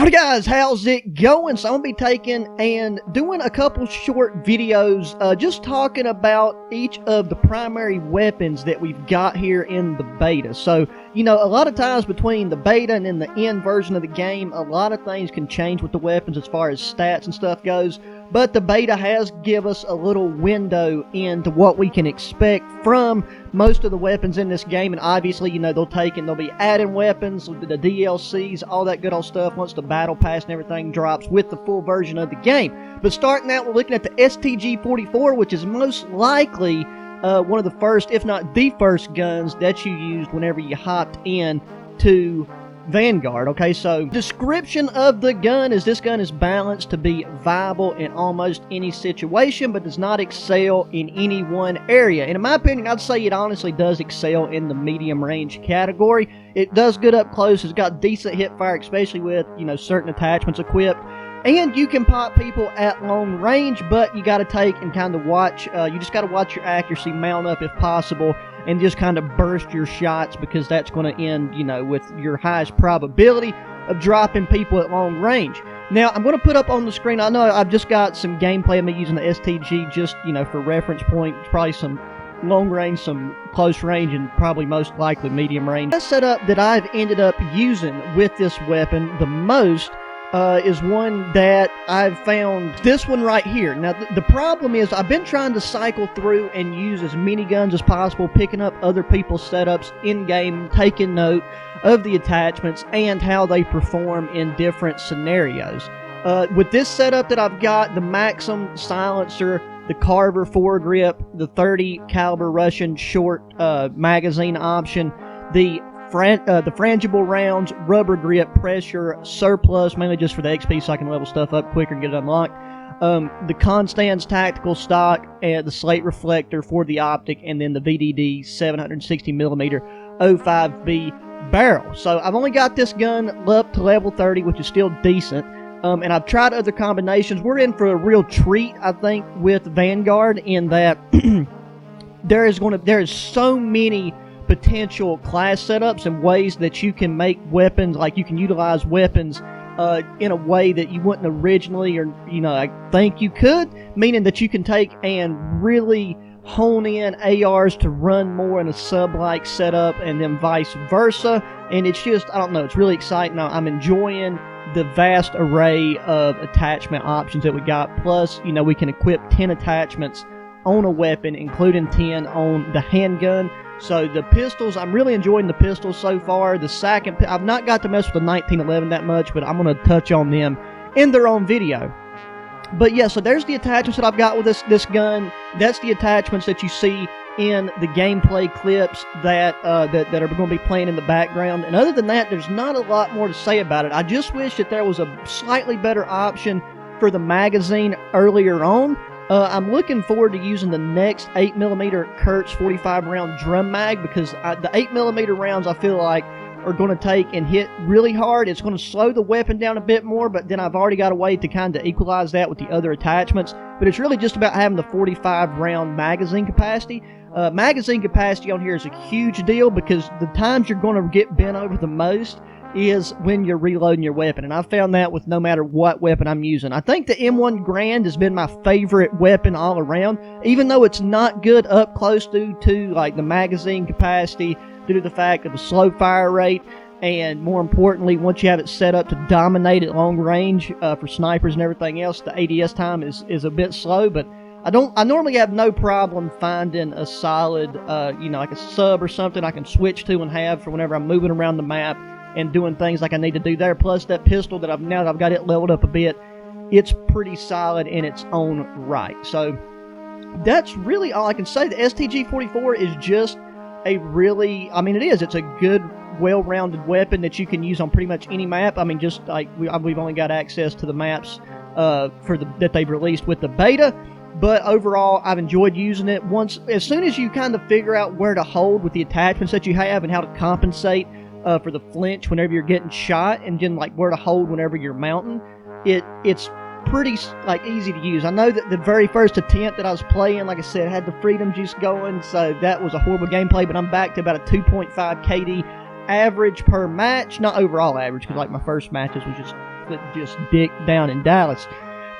Howdy guys, how's it going? So I'm going to be taking and doing a couple short videos just talking about each of the primary weapons that we've got here in the beta. So, you know, a lot of times between the beta and then the end version of the game, a lot of things can change with the weapons as far as stats and stuff goes. But the beta has give us a little window into what we can expect from most of the weapons in this game. And obviously, you know, they'll be adding weapons, the DLCs, all that good old stuff once the battle pass and everything drops with the full version of the game. But starting out, we're looking at the STG44, which is most likely one of the first, if not the first guns that you used whenever you hopped in to Vanguard. Okay, so description of the gun is this gun is balanced to be viable in almost any situation, but does not excel in any one area. And in my opinion, I'd say it honestly does excel in the medium range category. It does good up close. It's got decent hip fire, especially with, you know, certain attachments equipped. And you can pop people at long range, but you got to take and kind of watch, you just got to watch your accuracy mount up if possible, and just kind of burst your shots, because that's going to end, you know, with your highest probability of dropping people at long range. Now, I'm going to put up on the screen, I know I've just got some gameplay of me using the STG just, you know, for reference point. It's probably some long range, some close range, and probably most likely medium range. The setup that I've ended up using with this weapon the most is one that I've found, this one right here. Now, the problem is I've been trying to cycle through and use as many guns as possible, picking up other people's setups in-game, taking note of the attachments and how they perform in different scenarios. With this setup that I've got, the Maxim silencer, the Carver foregrip, the 30 caliber Russian short magazine option, the frangible rounds, rubber grip, pressure, surplus, mainly just for the XP so I can level stuff up quicker and get it unlocked. The Constans tactical stock, the slate reflector for the optic, and then the VDD 760mm 05B barrel. So I've only got this gun up to level 30, which is still decent. And I've tried other combinations. We're in for a real treat, I think, with Vanguard, in that there is so many potential class setups and ways that you can make weapons, like you can utilize weapons in a way that you wouldn't originally, or, you know, I think you could, meaning that you can take and really hone in ARs to run more in a sub-like setup, and then vice versa. And it's just, I don't know, it's really exciting. I'm enjoying the vast array of attachment options that we got. Plus, you know, we can equip 10 attachments on a weapon, including 10 on the handgun. So the pistols, I'm really enjoying the pistols so far. The second, I've not got to mess with the 1911 that much, but I'm going to touch on them in their own video. But yeah, so there's the attachments that I've got with this gun. That's the attachments that you see in the gameplay clips that are going to be playing in the background. And other than that, there's not a lot more to say about it. I just wish that there was a slightly better option for the magazine earlier on. I'm looking forward to using the next 8mm Kurtz 45 round drum mag, because the 8mm rounds I feel like are going to take and hit really hard. It's going to slow the weapon down a bit more, but then I've already got a way to kind of equalize that with the other attachments. But it's really just about having the 45 round magazine capacity. Magazine capacity on here is a huge deal, because the times you're going to get bent over the most is when you're reloading your weapon, and I've found that with no matter what weapon I'm using. I think the M1 Grand has been my favorite weapon all around, even though it's not good up close due to like the magazine capacity, due to the fact of the slow fire rate, and more importantly, once you have it set up to dominate at long range for snipers and everything else, the ADS time is a bit slow. But I normally have no problem finding a solid, you know, like a sub or something I can switch to and have for whenever I'm moving around the map and doing things like I need to do there. Plus that pistol that now that I've got it leveled up a bit, it's pretty solid in its own right. So that's really all I can say. The STG44 is just a really, I mean, it's a good, well-rounded weapon that you can use on pretty much any map. I mean, just like we've only got access to the maps that they've released with the beta. But overall, I've enjoyed using it. As soon as you kind of figure out where to hold with the attachments that you have and how to compensate for the flinch whenever you're getting shot, and then like where to hold whenever you're mounting, it's pretty like easy to use. I know that the very first attempt that I was playing, like I said, had the freedom juice going, so that was a horrible gameplay, but I'm back to about a 2.5 KD average per match. Not overall average, because like my first matches was just chocolate just dick down in Dallas.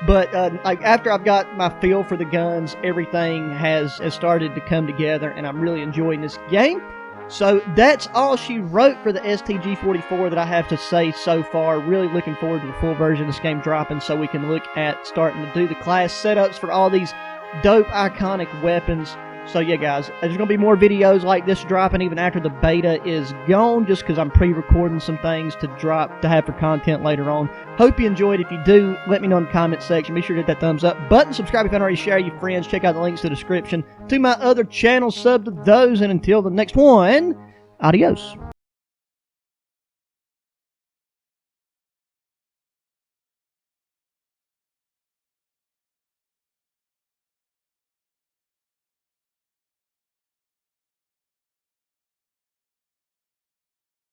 But like after I've got my feel for the guns, everything has started to come together, and I'm really enjoying this game. So that's all she wrote for the STG44 that I have to say so far. Really looking forward to the full version of this game dropping so we can look at starting to do the class setups for all these dope, iconic weapons. So yeah, guys, there's going to be more videos like this dropping even after the beta is gone, just because I'm pre-recording some things to drop to have for content later on. Hope you enjoyed. If you do, let me know in the comment section. Be sure to hit that thumbs up button. Subscribe if you haven't already. Share your friends. Check out the links in the description to my other channels. Sub to those. And until the next one, adios.